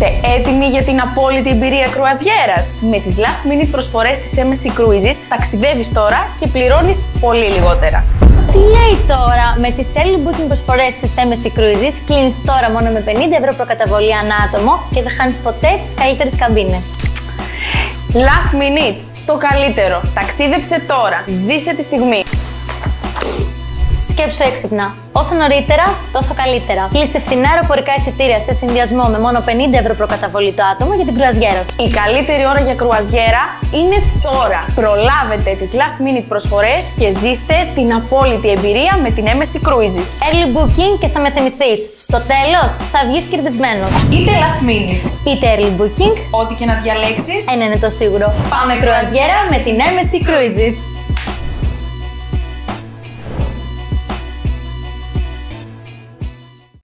Είστε έτοιμοι για την απόλυτη εμπειρία κρουαζιέρας? Με τις last minute προσφορές της MSC Cruises ταξιδεύεις τώρα και πληρώνεις πολύ λιγότερα. Τι λέει τώρα? Με τις early booking προσφορές της MSC Cruises κλείνεις τώρα μόνο με 50€ προκαταβολή ανά άτομο και δεν χάνεις ποτέ τις καλύτερες καμπίνες. Last minute, το καλύτερο. Ταξίδεψε τώρα. Ζήσε τη στιγμή. Σκέψου έξυπνα. Όσο νωρίτερα, τόσο καλύτερα. Κλείσε φθηνά αεροπορικά εισιτήρια σε συνδυασμό με μόνο 50€ προκαταβολή το άτομο για την κρουαζιέρα σου. Η καλύτερη ώρα για κρουαζιέρα είναι τώρα. Προλάβετε τις last minute προσφορές και ζήστε την απόλυτη εμπειρία με την MSC Cruises. Early booking και θα με θυμηθείς. Στο τέλος θα βγεις κερδισμένος. Είτε last minute, είτε early booking, ό,τι και να διαλέξεις, ένα είναι το σίγουρο. Πάμε Κρουαζιέρα με την MSC Cruises.